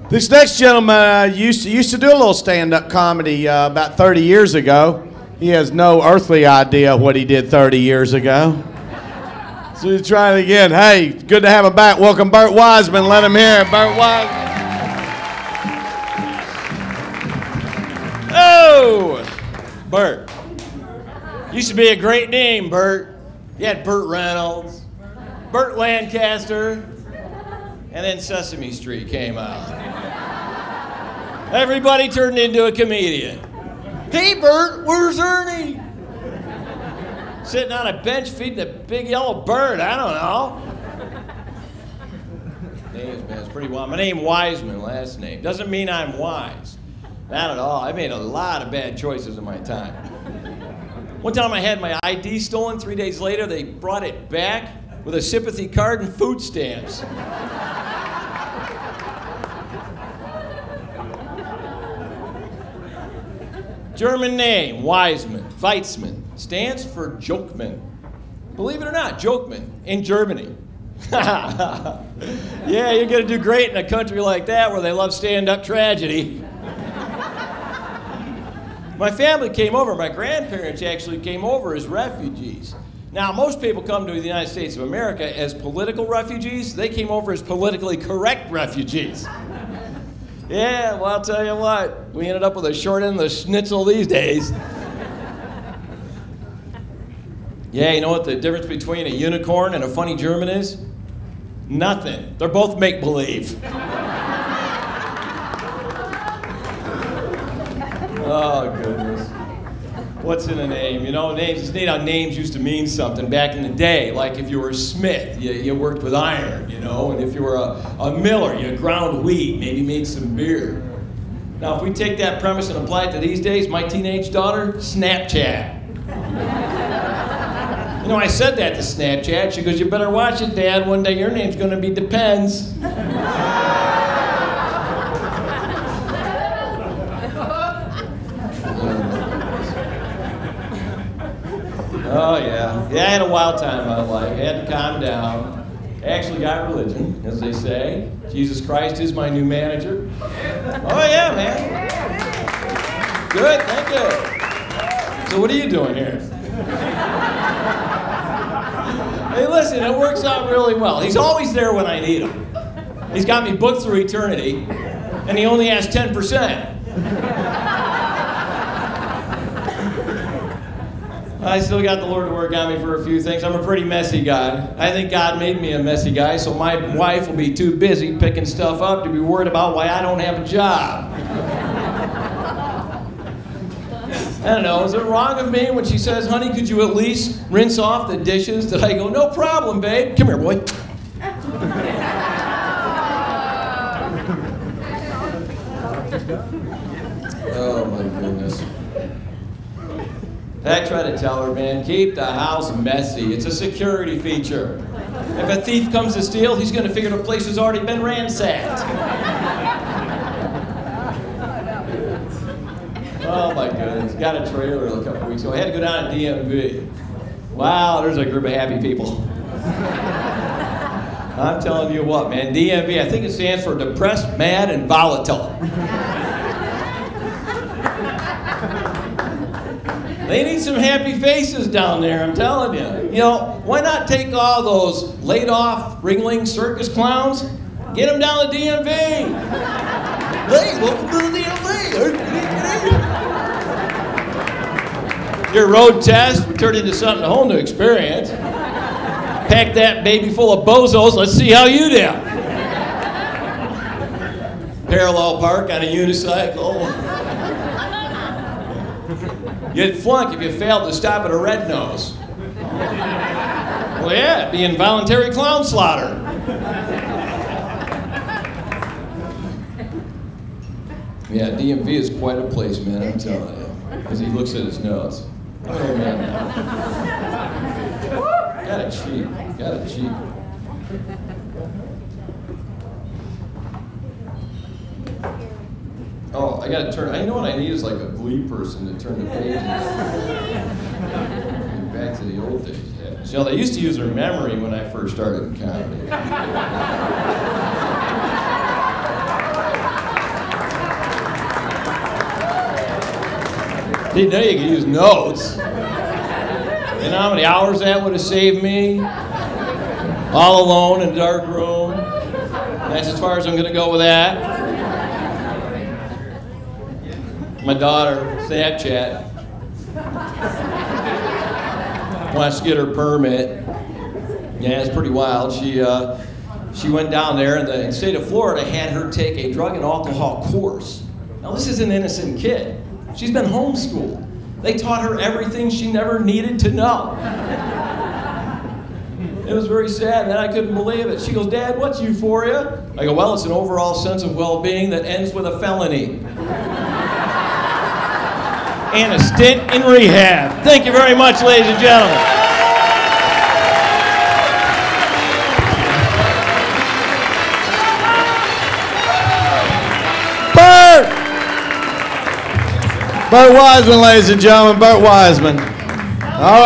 This next gentleman used to do a little stand-up comedy about 30 years ago. He has no earthly idea what he did 30 years ago. So he's trying again. Hey, good to have him back. Welcome, Burt Wizeman. Let him hear it. Burt Wizeman. Oh, Burt. Used to be a great name, Burt. You had Burt Reynolds, Burt Lancaster, and then Sesame Street came out. Everybody turned into a comedian. Hey, Burt, where's Ernie? Sitting on a bench feeding a big yellow bird. I don't know. Names, man, it's pretty wild. My name Wizeman, last name. Doesn't mean I'm wise. Not at all. I made a lot of bad choices in my time. One time I had my ID stolen. 3 days later, they brought it back with a sympathy card and food stamps. German name, Wizeman, Wizeman, stands for jokeman. Believe it or not, jokeman in Germany. Yeah, you're gonna do great in a country like that where they love stand-up tragedy. My family came over, my grandparents actually came over as refugees. Now, most people come to the United States of America as political refugees. They came over as politically correct refugees. Yeah, well, I'll tell you what, we ended up with a short end of the schnitzel these days. Yeah, you know what the difference between a unicorn and a funny German is? Nothing. They're both make-believe. Oh, goodness. What's in a name? You know, names, it's neat how names used to mean something back in the day. Like if you were a smith, you worked with iron, you know, and if you were a miller, you ground wheat, maybe made some beer. Now, if we take that premise and apply it to these days, my teenage daughter, Snapchat. You know, I said that to Snapchat. She goes, you better watch it, Dad. One day your name's going to be Depends. Oh, yeah. Yeah, I had a wild time in my life. I had to calm down. I actually got religion, as they say. Jesus Christ is my new manager. Oh, yeah, man. Good, thank you. So what are you doing here? Hey, listen, it works out really well. He's always there when I need him. He's got me booked through eternity, and he only has 10%. I still got the Lord to work on me for a few things. I'm a pretty messy guy. I think God made me a messy guy, so my wife will be too busy picking stuff up to be worried about why I don't have a job. I don't know, is it wrong of me when she says, honey, could you at least rinse off the dishes? That I go, no problem, babe. Come here, boy. Oh, my goodness. I try to tell her, man, keep the house messy. It's a security feature. If a thief comes to steal, he's going to figure the place has already been ransacked. Oh, my goodness. Got a trailer a couple weeks ago. I had to go down to DMV. Wow, there's a group of happy people. I'm telling you what, man, DMV, I think it stands for depressed, mad, and volatile. They need some happy faces down there, I'm telling you. You know, why not take all those laid-off Ringling circus clowns, get them down to DMV. Hey, welcome to the DMV. Your road test would turn into something a whole new experience. Pack that baby full of bozos, let's see how you do. Parallel park on a unicycle. You'd flunk if you failed to stop at a red nose. Well, yeah, it'd be involuntary clown slaughter. Yeah, DMV is quite a place, man, I'm telling you. As he looks at his nose. Oh, man. Gotta cheat, gotta cheat. Oh, I gotta turn, I know what I need is like a Glee person to turn the pages. Back to the old days, yeah. So they used to use their memory when I first started in comedy. Didn't know you could use notes. You know how many hours that would have saved me? All alone in a dark room. That's as far as I'm going to go with that. My daughter, Snapchat, wants to get her permit. Yeah, it's pretty wild. She went down there, and the state of Florida had her take a drug and alcohol course. Now, this is an innocent kid. She's been homeschooled. They taught her everything she never needed to know. It was very sad, and I couldn't believe it. She goes, Dad, what's euphoria? I go, well, it's an overall sense of well-being that ends with a felony. And a stint in rehab. Thank you very much, ladies and gentlemen. Burt Wizeman, ladies and gentlemen, Burt Wizeman. All right.